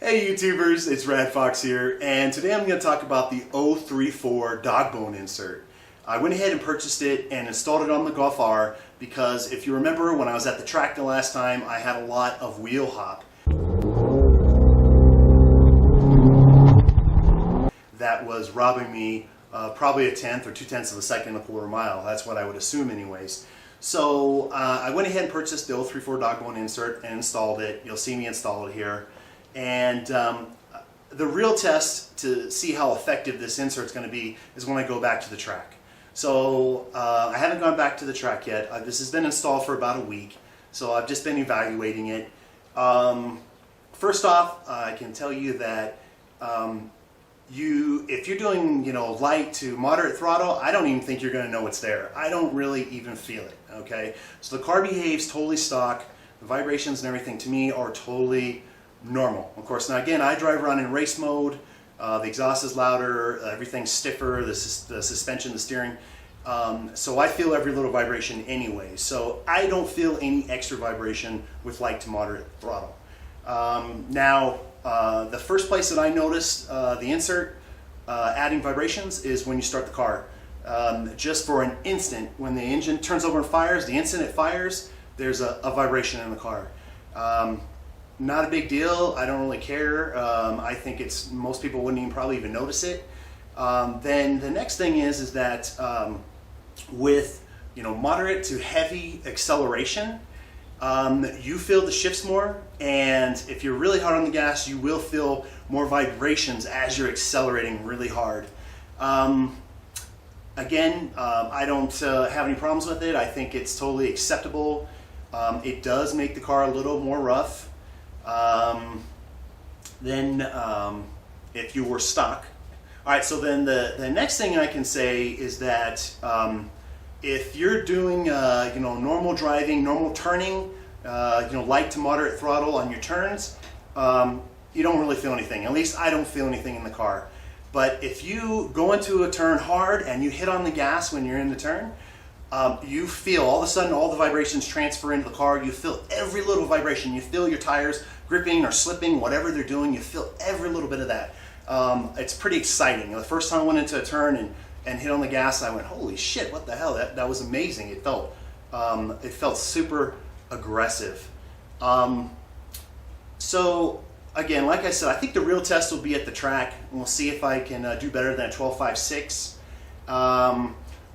Hey YouTubers, it's Rad Fox here, and today I'm going to talk about the 034 Dogbone insert. I went ahead and purchased it and installed it on the Golf R because if you remember when I was at the track the last time, I had a lot of wheel hop. That was robbing me probably a tenth or 2/10 of a second a quarter mile. That's what I would assume anyways. So I went ahead and purchased the 034 Dogbone insert and installed it. You'll see me install it here. And the real test to see how effective this insert is going to be is when I go back to the track. So I haven't gone back to the track yet. This has been installed for about a week, so I've just been evaluating it. First off, I can tell you that if you're doing light to moderate throttle, I don't even think you're going to know it's there. I don't really even feel it. Okay, so the car behaves totally stock. The vibrations and everything to me are totally normal. Of course, now again, I drive around in race mode. The exhaust is louder, everything's stiffer, the suspension, the steering. So I feel every little vibration anyway. So I don't feel any extra vibration with light to moderate throttle. Now, the first place that I noticed the insert adding vibrations is when you start the car. Just for an instant, when the engine turns over and fires, the instant it fires, there's a vibration in the car. Not a big deal. I don't really care. I think most people wouldn't even probably even notice it. Then the next thing is that with moderate to heavy acceleration, you feel the shifts more, and if you're really hard on the gas, you will feel more vibrations as you're accelerating really hard. Again, I don't have any problems with it. I think it's totally acceptable. It does make the car a little more rough than if you were stock. All right, so then the next thing I can say is that if you're doing normal driving, normal turning, light to moderate throttle on your turns, you don't really feel anything. At least I don't feel anything in the car. But if you go into a turn hard and you hit on the gas when you're in the turn, you feel all of a sudden all the vibrations transfer into the car. You feel every little vibration. You feel your tires gripping or slipping, whatever they're doing. You feel every little bit of that. It's pretty exciting. The first time I went into a turn and hit on the gas, I went, "Holy shit! What the hell? That was amazing." It felt super aggressive. So again, like I said, I think the real test will be at the track, and we'll see if I can do better than a 12.56.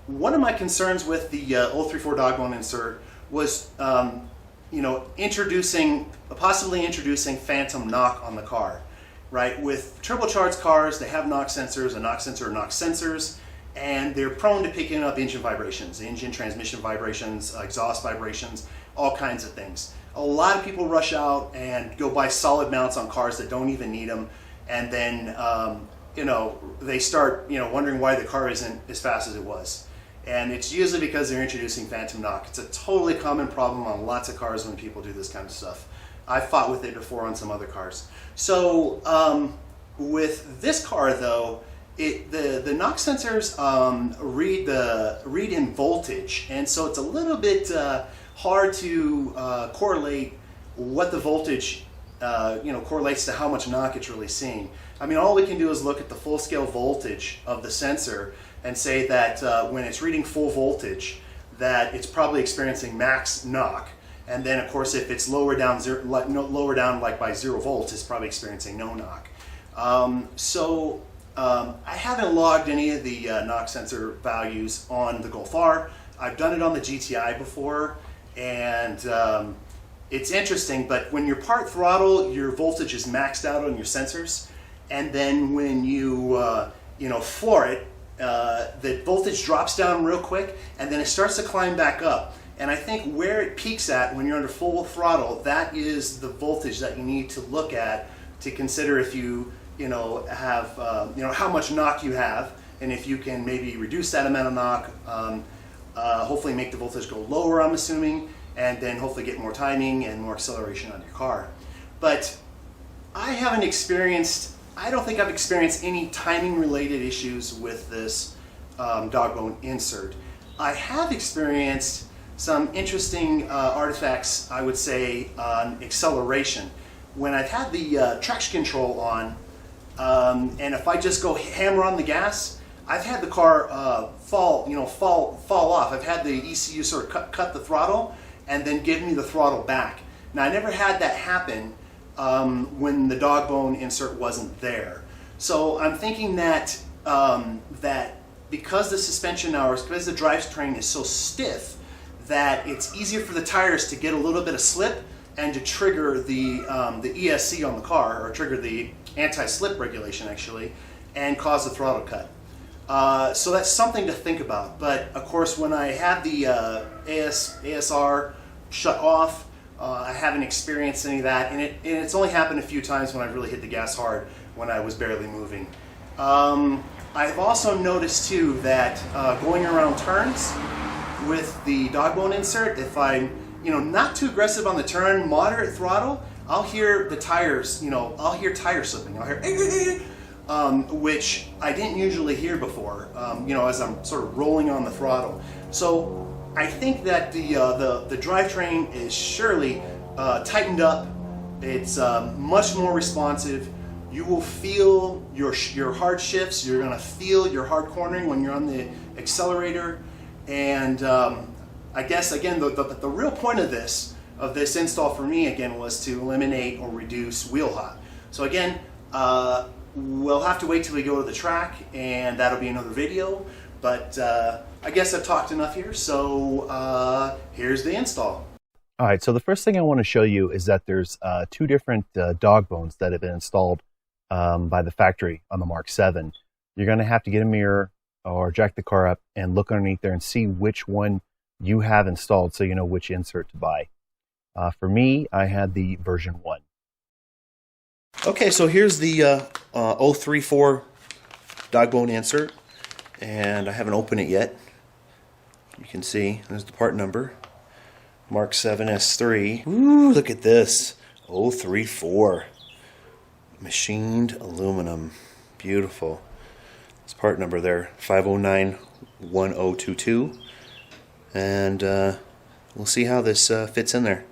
One of my concerns with the 034 Dogbone insert was, possibly introducing phantom knock on the car, right? With turbocharged cars, they have knock sensors, a knock sensor or knock sensors, and they're prone to picking up engine vibrations, engine transmission vibrations, exhaust vibrations, all kinds of things. A lot of people rush out and go buy solid mounts on cars that don't even need them, and then they start wondering why the car isn't as fast as it was. And it's usually because they're introducing phantom knock. It's a totally common problem on lots of cars when people do this kind of stuff. I've fought with it before on some other cars. So with this car though, the knock sensors read in voltage, and so it's a little bit hard to correlate what the voltage correlates to how much knock it's really seeing. I mean, all we can do is look at the full scale voltage of the sensor and say that when it's reading full voltage, that it's probably experiencing max knock. And then, of course, if it's lower down like by 0 volts, it's probably experiencing no knock. I haven't logged any of the knock sensor values on the Golf R. I've done it on the GTI before, and it's interesting. But when you're part throttle, your voltage is maxed out on your sensors, and then when you floor it, the voltage drops down real quick, and then it starts to climb back up. And I think where it peaks at when you're under full throttle, that is the voltage that you need to look at to consider if you have how much knock you have, and if you can maybe reduce that amount of knock, hopefully make the voltage go lower, I'm assuming, and then hopefully get more timing and more acceleration on your car. But I don't think I've experienced any timing related issues with this Dogbone insert. I have experienced some interesting artifacts, I would say, on acceleration. when I've had the traction control on, and if I just go hammer on the gas, I've had the car fall off. I've had the ECU sort of cut the throttle and then give me the throttle back. Now, I never had that happen when the Dogbone insert wasn't there. So I'm thinking that that because the suspension now, or because the drivetrain is so stiff, that it's easier for the tires to get a little bit of slip and to trigger the ESC on the car, or trigger the anti-slip regulation actually, and cause the throttle cut. So that's something to think about. But of course, when I had the ASR shut off, I haven't experienced any of that, and it's only happened a few times when I really hit the gas hard when I was barely moving. I've also noticed too that going around turns with the Dogbone insert, if I'm not too aggressive on the turn, moderate throttle, I'll hear the tires, I'll hear tire slipping. I'll hear which I didn't usually hear before, as I'm sort of rolling on the throttle. So I think that the drivetrain is surely tightened up. It's much more responsive. You will feel your hard shifts. You're going to feel your hard cornering when you're on the accelerator. And I guess again, the real point of this install for me again was to eliminate or reduce wheel hop. So again, we'll have to wait till we go to the track, and that'll be another video. But I guess I've talked enough here, so here's the install. All right, so the first thing I want to show you is that there's two different Dogbones that have been installed by the factory on the Mark 7. You're going to have to get a mirror or jack the car up and look underneath there and see which one you have installed so you know which insert to buy. For me, I had the version 1. Okay, so here's the 034 Dogbone insert, and I haven't opened it yet. You can see there's the part number, Mark 7 S3. Ooh, look at this, 034, machined aluminum, beautiful. It's part number there, 5091022, and we'll see how this fits in there.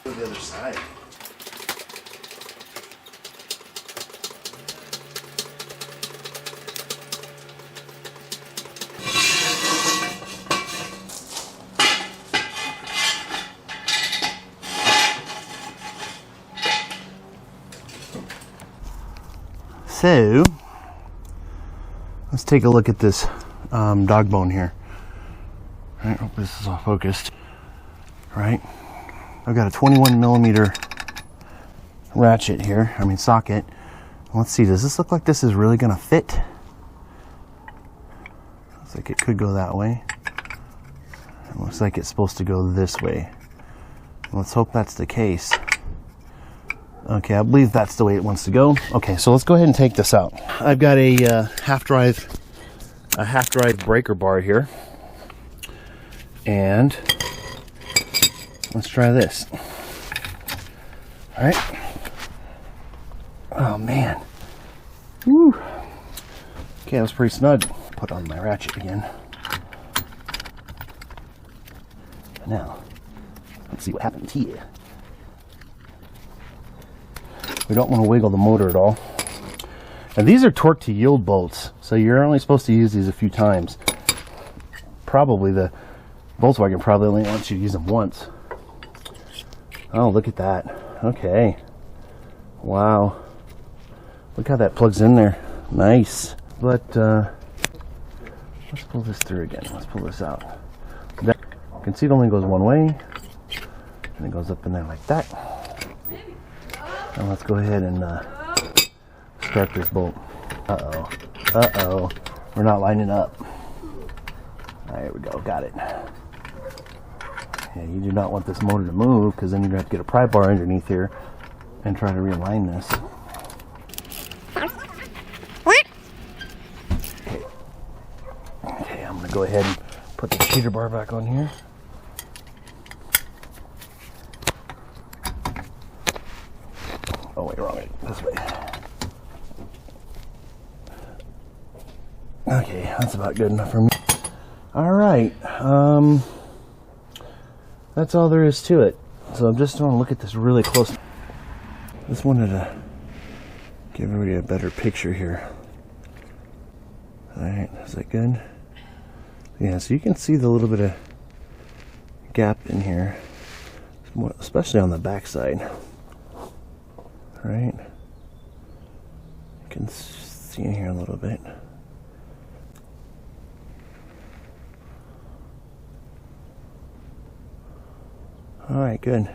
The other side. So let's take a look at this Dogbone here. All right, hope this is all focused. All right, I've got a 21mm ratchet here, socket. Let's see, does this look like this is really gonna fit? Looks like it could go that way. It looks like it's supposed to go this way. Let's hope that's the case. Okay, I believe that's the way it wants to go. Okay, so let's go ahead and take this out. I've got a half drive breaker bar here, and let's try this. All right. Oh man. Woo. Okay, that was pretty snug. Put on my ratchet again. Now, let's see what happens here. We don't want to wiggle the motor at all. And these are torque to yield bolts, so you're only supposed to use these a few times. Probably the Volkswagen probably only wants you to use them once. Oh, look at that. Okay. Wow. Look how that plugs in there. Nice. But let's pull this through again. Let's pull this out. You can see it only goes one way, and it goes up in there like that. And let's go ahead and start this bolt. Uh-oh. Uh-oh. We're not lining up. There we go. Got it. Yeah, you do not want this motor to move, because then you're going to have to get a pry bar underneath here and try to realign this. Okay, I'm going to go ahead and put the cheater bar back on here. Oh wait, wrong way. This way. Okay, that's about good enough for me. All right, that's all there is to it. So I'm just going to look at this really close. Just wanted to give everybody a better picture here. All right, is that good? Yeah, so you can see the little bit of gap in here, especially on the back side. All right, you can see in here a little bit. All right, good.